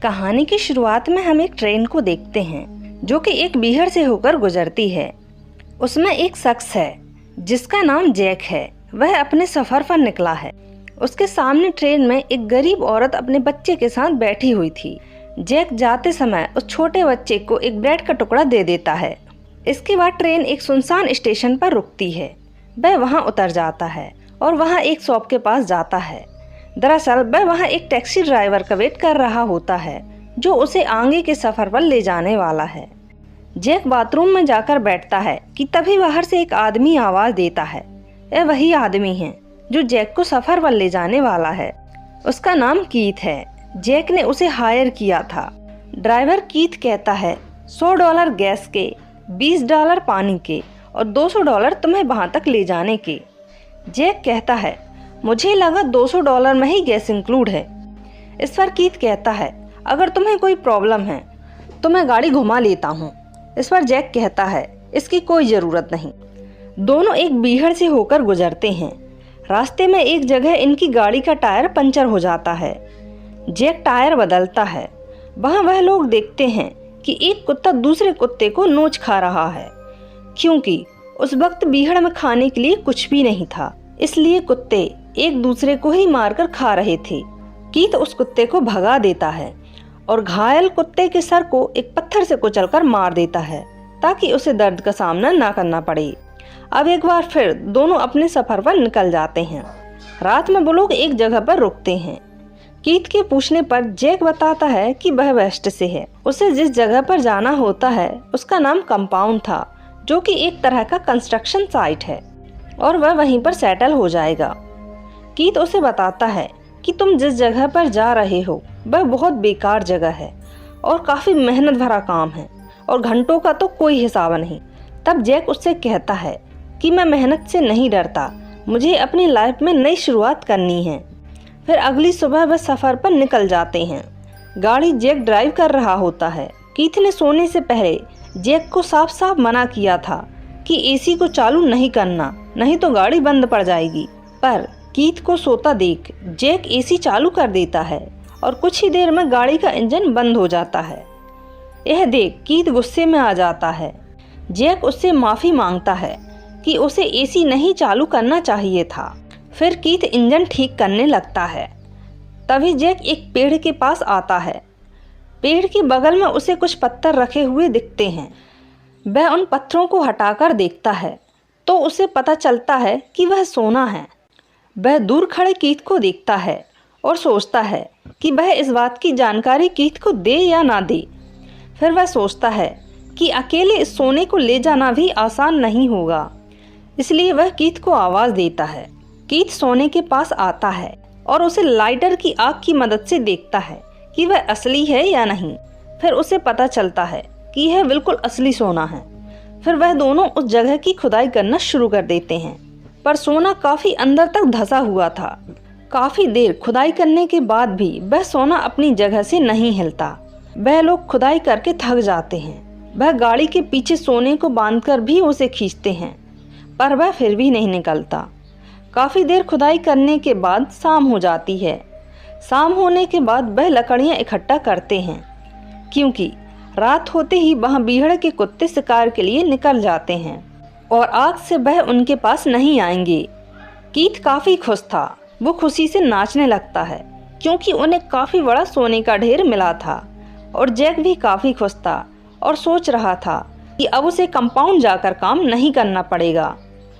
कहानी की शुरुआत में हम एक ट्रेन को देखते हैं जो कि एक बीहड़ से होकर गुजरती है। उसमें एक शख्स है जिसका नाम जैक है। वह अपने सफर पर निकला है। उसके सामने ट्रेन में एक गरीब औरत अपने बच्चे के साथ बैठी हुई थी। जैक जाते समय उस छोटे बच्चे को एक ब्रेड का टुकड़ा दे देता है। इसके बाद ट्रेन एक सुनसान स्टेशन पर रुकती है। वह वहां उतर जाता है और वहां एक शॉप के पास जाता है। दरअसल वह वहां एक टैक्सी ड्राइवर का वेट कर रहा होता है जो उसे आगे के सफर पर ले जाने वाला है। जैक बाथरूम में जाकर बैठता है कि तभी बाहर से एक आदमी आवाज देता है। यह वही आदमी है जो जैक को सफर पर ले जाने वाला है। उसका नाम कीथ है। जैक ने उसे हायर किया था। ड्राइवर कीथ कहता है $100 गैस के, $20 पानी के और $200 तुम्हें वहां तक ले जाने के। जैक कहता है मुझे लगा $200 में ही गैस इंक्लूड है। इस पर कीथ कहता है अगर तुम्हें कोई प्रॉब्लम है तो मैं गाड़ी घुमा लेता हूँ। इस पर जैक कहता है इसकी कोई ज़रूरत नहीं। दोनों एक बीहड़ से होकर गुजरते हैं। रास्ते में एक जगह इनकी गाड़ी का टायर पंचर हो जाता है। जैक टायर बदलता है। वहाँ वह लोग देखते हैं कि एक कुत्ता दूसरे कुत्ते को नोच खा रहा है, क्योंकि उस वक्त बीहड़ में खाने के लिए कुछ भी नहीं था। इसलिए कुत्ते एक दूसरे को ही मारकर खा रहे थे। कीथ उस कुत्ते को भगा देता है और घायल कुत्ते के सर को एक पत्थर से कुचलकर मार देता है ताकि उसे दर्द का सामना ना करना पड़े। अब एक बार फिर दोनों अपने सफर पर निकल जाते हैं। रात में वो लोग एक जगह पर रुकते हैं। कीथ के पूछने पर जैक बताता है कि वह वेस्ट से है। उसे जिस जगह पर जाना होता है उसका नाम कंपाउंड था, जो कि एक तरह का कंस्ट्रक्शन साइट है, और वह वहीं पर सेटल हो जाएगा। कीथ उसे बताता है कि तुम जिस जगह पर जा रहे हो वह बहुत बेकार जगह है और काफ़ी मेहनत भरा काम है और घंटों का तो कोई हिसाब नहीं। तब जैक उससे कहता है कि मैं मेहनत से नहीं डरता, मुझे अपनी लाइफ में नई शुरुआत करनी है। फिर अगली सुबह वह सफ़र पर निकल जाते हैं। गाड़ी जैक ड्राइव कर रहा होता है। कीथ ने सोने से पहले जैक को साफ साफ मना किया था कि एसी को चालू नहीं करना, नहीं तो गाड़ी बंद पड़ जाएगी। पर कीथ को सोता देख जैक एसी चालू कर देता है और कुछ ही देर में गाड़ी का इंजन बंद हो जाता है। यह देख कीथ गुस्से में आ जाता है। जैक उससे माफ़ी मांगता है कि उसे एसी नहीं चालू करना चाहिए था। फिर कीथ इंजन ठीक करने लगता है। तभी जैक एक पेड़ के पास आता है। पेड़ के बगल में उसे कुछ पत्थर रखे हुए दिखते हैं। वह उन पत्थरों को हटाकर देखता है तो उसे पता चलता है कि वह सोना है। वह दूर खड़े कीथ को देखता है और सोचता है कि वह इस बात की जानकारी कीथ को दे या ना दे। फिर वह सोचता है कि अकेले इस सोने को ले जाना भी आसान नहीं होगा, इसलिए वह कीथ को आवाज़ देता है। कीथ सोने के पास आता है और उसे लाइटर की आग की मदद से देखता है कि वह असली है या नहीं। फिर उसे पता चलता है कि यह बिल्कुल असली सोना है। फिर वह दोनों उस जगह की खुदाई करना शुरू कर देते हैं, पर सोना काफ़ी अंदर तक धंसा हुआ था। काफ़ी देर खुदाई करने के बाद भी वह सोना अपनी जगह से नहीं हिलता। वह लोग खुदाई करके थक जाते हैं। वह गाड़ी के पीछे सोने को बांधकर भी उसे खींचते हैं, पर वह फिर भी नहीं निकलता। काफ़ी देर खुदाई करने के बाद शाम हो जाती है। शाम होने के बाद वह लकड़ियाँ इकट्ठा करते हैं, क्योंकि रात होते ही वहाँ बीहड़ के कुत्ते शिकार के लिए निकल जाते हैं और आग से वह उनके पास नहीं आएंगे। कीथ काफ़ी खुश था। वो खुशी से नाचने लगता है क्योंकि उन्हें काफ़ी बड़ा सोने का ढेर मिला था। और जैक भी काफ़ी खुश था और सोच रहा था कि अब उसे कंपाउंड जाकर काम नहीं करना पड़ेगा।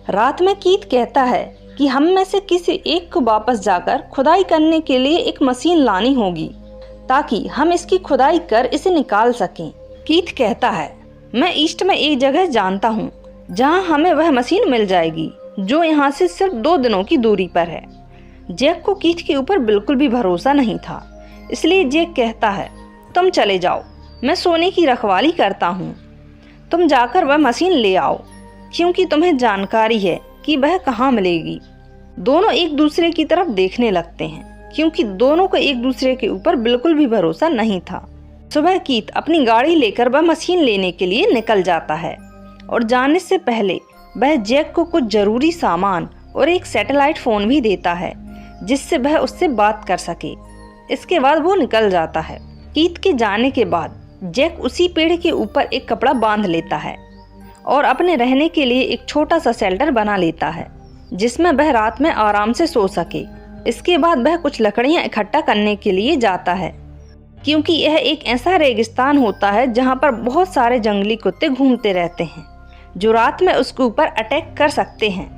रात में कीथ कहता है कि हम में से किसी एक को वापस जाकर खुदाई करने के लिए एक मशीन लानी होगी ताकि हम इसकी खुदाई कर इसे निकाल सकें। कीथ कहता है मैं ईस्ट में एक जगह जानता हूँ जहाँ हमें वह मशीन मिल जाएगी जो यहाँ से सिर्फ 2 दिनों की दूरी पर है। जैक को कीथ के ऊपर बिल्कुल भी भरोसा नहीं था, इसलिए जैक कहता है तुम चले जाओ, मैं सोने की रखवाली करता हूँ। तुम जाकर वह मशीन ले आओ, क्योंकि तुम्हें जानकारी है कि वह कहाँ मिलेगी। दोनों एक दूसरे की तरफ देखने लगते हैं, क्योंकि दोनों को एक दूसरे के ऊपर बिल्कुल भी भरोसा नहीं था। सुबह कीथ अपनी गाड़ी लेकर वह मशीन लेने के लिए निकल जाता है और जाने से पहले वह जैक को कुछ ज़रूरी सामान और एक सैटेलाइट फ़ोन भी देता है जिससे वह उससे बात कर सके। इसके बाद वो निकल जाता है। कीथ के जाने के बाद जैक उसी पेड़ के ऊपर एक कपड़ा बांध लेता है और अपने रहने के लिए एक छोटा सा शेल्टर बना लेता है जिसमें वह रात में आराम से सो सके। इसके बाद वह कुछ लकड़ियां इकट्ठा करने के लिए जाता है, क्योंकि यह एक ऐसा रेगिस्तान होता है जहां पर बहुत सारे जंगली कुत्ते घूमते रहते हैं जो रात में उसके ऊपर अटैक कर सकते हैं,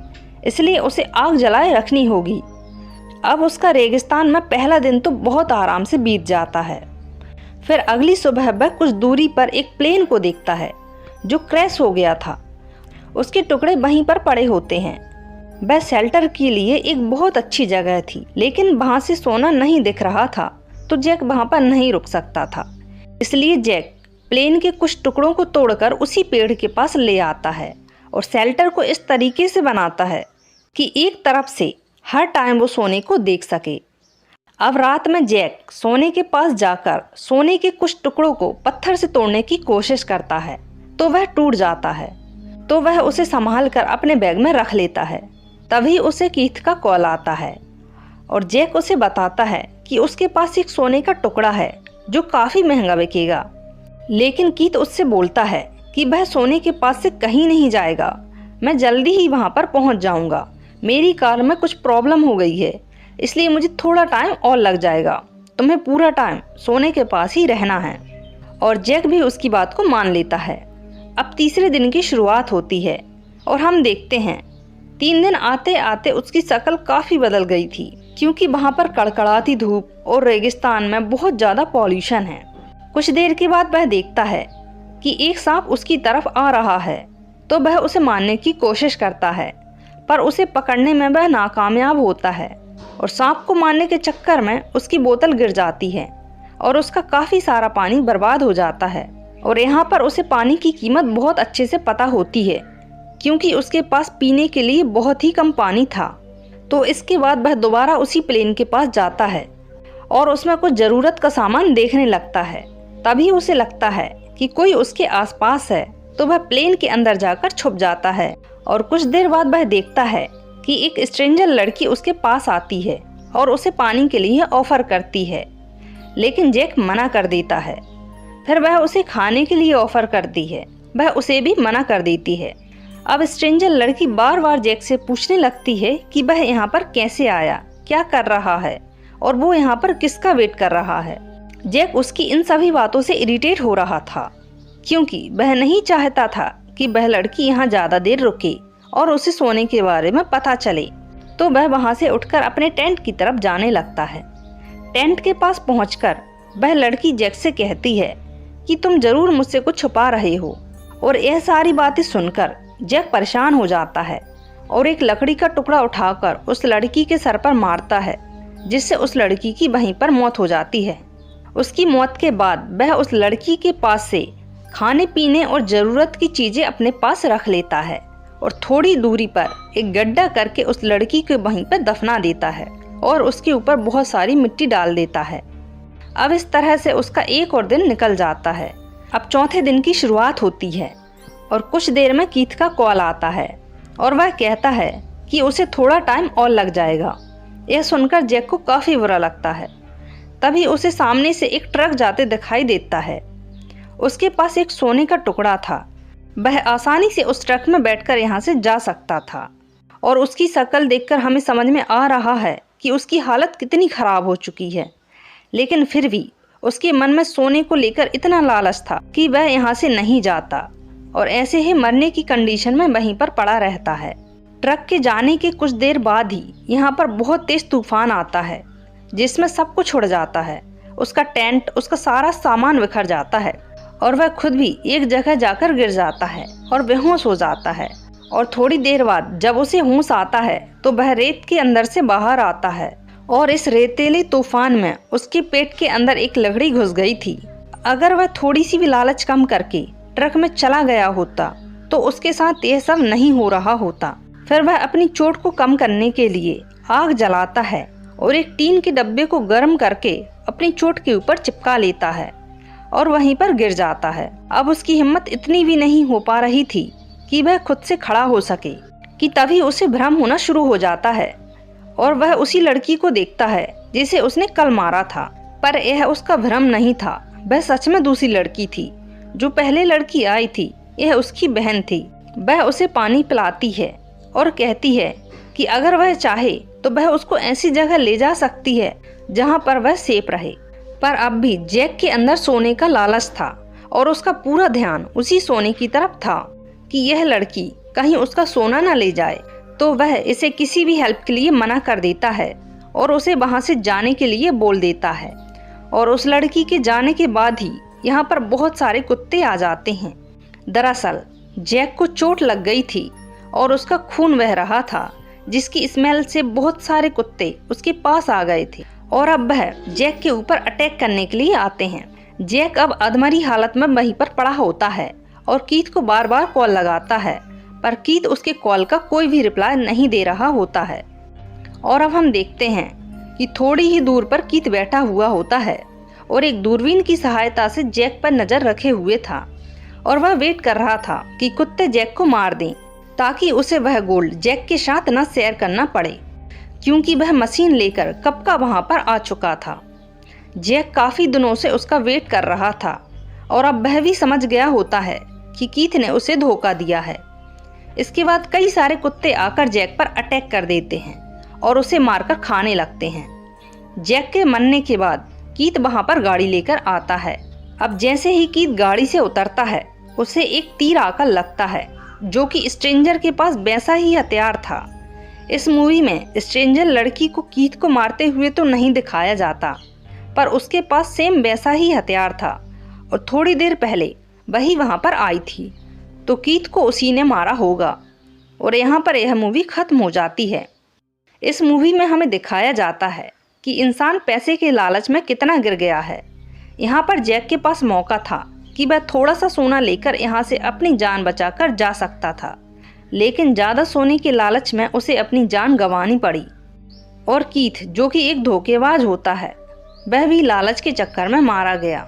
इसलिए उसे आग जलाए रखनी होगी। अब उसका रेगिस्तान में पहला दिन तो बहुत आराम से बीत जाता है। फिर अगली सुबह वह कुछ दूरी पर एक प्लेन को देखता है जो क्रैश हो गया था। उसके टुकड़े वहीं पर पड़े होते हैं। वह शेल्टर के लिए एक बहुत अच्छी जगह थी, लेकिन वहां से सोना नहीं दिख रहा था, तो जैक वहां पर नहीं रुक सकता था। इसलिए जैक प्लेन के कुछ टुकड़ों को तोड़कर उसी पेड़ के पास ले आता है और शेल्टर को इस तरीके से बनाता है कि एक तरफ से हर टाइम वो सोने को देख सके। अब रात में जैक सोने के पास जाकर सोने के कुछ टुकड़ों को पत्थर से तोड़ने की कोशिश करता है, तो वह टूट जाता है। तो वह उसे संभाल कर अपने बैग में रख लेता है। तभी उसे कीथ का कॉल आता है और जैक उसे बताता है कि उसके पास एक सोने का टुकड़ा है जो काफ़ी महंगा बिकेगा। लेकिन कीथ उससे बोलता है कि वह सोने के पास से कहीं नहीं जाएगा, मैं जल्दी ही वहाँ पर पहुँच जाऊँगा। मेरी कार में कुछ प्रॉब्लम हो गई है, इसलिए मुझे थोड़ा टाइम और लग जाएगा। तुम्हें पूरा टाइम सोने के पास ही रहना है। और जैक भी उसकी बात को मान लेता है। अब तीसरे दिन की शुरुआत होती है और हम देखते हैं 3 दिन आते आते उसकी शक्ल काफ़ी बदल गई थी, क्योंकि वहाँ पर कड़कड़ाती धूप और रेगिस्तान में बहुत ज़्यादा पॉल्यूशन है। कुछ देर के बाद वह देखता है कि एक सांप उसकी तरफ आ रहा है, तो वह उसे मारने की कोशिश करता है, पर उसे पकड़ने में वह नाकामयाब होता है और सांप को मारने के चक्कर में उसकी बोतल गिर जाती है और उसका काफ़ी सारा पानी बर्बाद हो जाता है। और यहाँ पर उसे पानी की कीमत बहुत अच्छे से पता होती है, क्योंकि उसके पास पीने के लिए बहुत ही कम पानी था। तो इसके बाद वह दोबारा उसी प्लेन के पास जाता है और उसमें कुछ ज़रूरत का सामान देखने लगता है। तभी उसे लगता है कि कोई उसके आसपास है, तो वह प्लेन के अंदर जाकर छुप जाता है। और कुछ देर बाद वह देखता है कि एक स्ट्रेंजर लड़की उसके पास आती है और उसे पानी के लिए ऑफर करती है, लेकिन जैक मना कर देता है। फिर वह उसे खाने के लिए ऑफर करती है, वह उसे भी मना कर देती है। अब स्ट्रेंजर लड़की बार बार जैक से पूछने लगती है कि वह यहाँ पर कैसे आया, क्या कर रहा है और वो यहाँ पर किसका वेट कर रहा है। जैक उसकी इन सभी बातों से इरिटेट हो रहा था, क्योंकि वह नहीं चाहता था कि वह लड़की यहाँ ज़्यादा देर रुके और उसे सोने के बारे में पता चले। तो वह वहाँ से उठकर अपने टेंट की तरफ जाने लगता है। टेंट के पास पहुंचकर वह लड़की जैक से कहती है कि तुम जरूर मुझसे कुछ छुपा रहे हो। और यह सारी बातें सुनकर जैक परेशान हो जाता है और एक लकड़ी का टुकड़ा उठाकर उस लड़की के सर पर मारता है, जिससे उस लड़की की वहीं पर मौत हो जाती है। उसकी मौत के बाद वह उस लड़की के पास से खाने पीने और ज़रूरत की चीज़ें अपने पास रख लेता है और थोड़ी दूरी पर एक गड्ढा करके उस लड़की को वहीं पर दफना देता है और उसके ऊपर बहुत सारी मिट्टी डाल देता है। अब इस तरह से उसका एक और दिन निकल जाता है। अब चौथे दिन की शुरुआत होती है और कुछ देर में कीथ का कॉल आता है और वह कहता है कि उसे थोड़ा टाइम और लग जाएगा। यह सुनकर जैक को काफ़ी बुरा लगता है। तभी उसे सामने से एक ट्रक जाते दिखाई देता है। उसके पास एक सोने का टुकड़ा था। वह आसानी से उस ट्रक में बैठकर यहाँ से जा सकता था और उसकी शक्ल देखकर हमें समझ में आ रहा है कि उसकी हालत कितनी ख़राब हो चुकी है। लेकिन फिर भी उसके मन में सोने को लेकर इतना लालच था कि वह यहाँ से नहीं जाता और ऐसे ही मरने की कंडीशन में वहीं पर पड़ा रहता है। ट्रक के जाने के कुछ देर बाद ही यहाँ पर बहुत तेज तूफान आता है, जिसमें सब कुछ उड़ जाता है। उसका टेंट, उसका सारा सामान बिखर जाता है और वह खुद भी एक जगह जाकर गिर जाता है और बेहोश हो जाता है। और थोड़ी देर बाद जब उसे होश आता है तो वह रेत के अंदर से बाहर आता है और इस रेतीले तूफान में उसके पेट के अंदर एक लकड़ी घुस गई थी। अगर वह थोड़ी सी भी लालच कम करके ट्रक में चला गया होता तो उसके साथ यह सब नहीं हो रहा होता। फिर वह अपनी चोट को कम करने के लिए आग जलाता है और एक टीन के डब्बे को गर्म करके अपनी चोट के ऊपर चिपका लेता है और वहीं पर गिर जाता है। अब उसकी हिम्मत इतनी भी नहीं हो पा रही थी कि वह खुद से खड़ा हो सके कि तभी उसे भ्रम होना शुरू हो जाता है और वह उसी लड़की को देखता है जिसे उसने कल मारा था। पर यह उसका भ्रम नहीं था, वह सच में दूसरी लड़की थी। जो पहले लड़की आई थी यह उसकी बहन थी। वह उसे पानी पिलाती है और कहती है कि अगर वह चाहे तो वह उसको ऐसी जगह ले जा सकती है जहाँ पर वह सेफ रहे। पर अब भी जैक के अंदर सोने का लालच था और उसका पूरा ध्यान उसी सोने की तरफ था कि यह लड़की कहीं उसका सोना न ले जाए। तो वह इसे किसी भी हेल्प के लिए मना कर देता है और उसे वहाँ से जाने के लिए बोल देता है। और उस लड़की के जाने के बाद ही यहाँ पर बहुत सारे कुत्ते आ जाते हैं। दरअसल जैक को चोट लग गई थी और उसका खून बह रहा था, जिसकी स्मेल से बहुत सारे कुत्ते उसके पास आ गए थे और अब वह जैक के ऊपर अटैक करने के लिए आते हैं। जैक अब अधमरी हालत में वहीं पर पड़ा होता है और कीथ को बार बार कॉल लगाता है, पर कीथ उसके कॉल का कोई भी रिप्लाई नहीं दे रहा होता है। और अब हम देखते हैं कि थोड़ी ही दूर पर कीथ बैठा हुआ होता है और एक दूरबीन की सहायता से जैक पर नजर रखे हुए था और वह वेट कर रहा था कि कुत्ते जैक को मार दें ताकि उसे वह गोल्ड जैक के साथ न शेयर करना पड़े, क्योंकि वह मशीन लेकर कब का वहां पर आ चुका था। जैक काफी दिनों से उसका वेट कर रहा था और अब वह भी समझ गया होता है कि कीथ ने उसे धोखा दिया है। इसके बाद कई सारे कुत्ते आकर जैक पर अटैक कर देते हैं और उसे मारकर खाने लगते हैं। जैक के मरने के बाद कीथ वहां पर गाड़ी लेकर आता है। अब जैसे ही कीथ गाड़ी से उतरता है उसे एक तीर आकर लगता है, जो कि स्ट्रेंजर के पास वैसा ही हथियार था। इस मूवी में स्ट्रेंजर लड़की को कीथ को मारते हुए तो नहीं दिखाया जाता, पर उसके पास सेम वैसा ही हथियार था और थोड़ी देर पहले वही वहां पर आई थी, तो कीथ को उसी ने मारा होगा। और यहाँ पर यह मूवी खत्म हो जाती है। इस मूवी में हमें दिखाया जाता है कि इंसान पैसे के लालच में कितना गिर गया है। यहाँ पर जैक के पास मौका था कि वह थोड़ा सा सोना लेकर यहाँ से अपनी जान बचाकर जा सकता था, लेकिन ज़्यादा सोने के लालच में उसे अपनी जान गंवानी पड़ी। और कीथ, जो कि एक धोखेबाज होता है, वह भी लालच के चक्कर में मारा गया।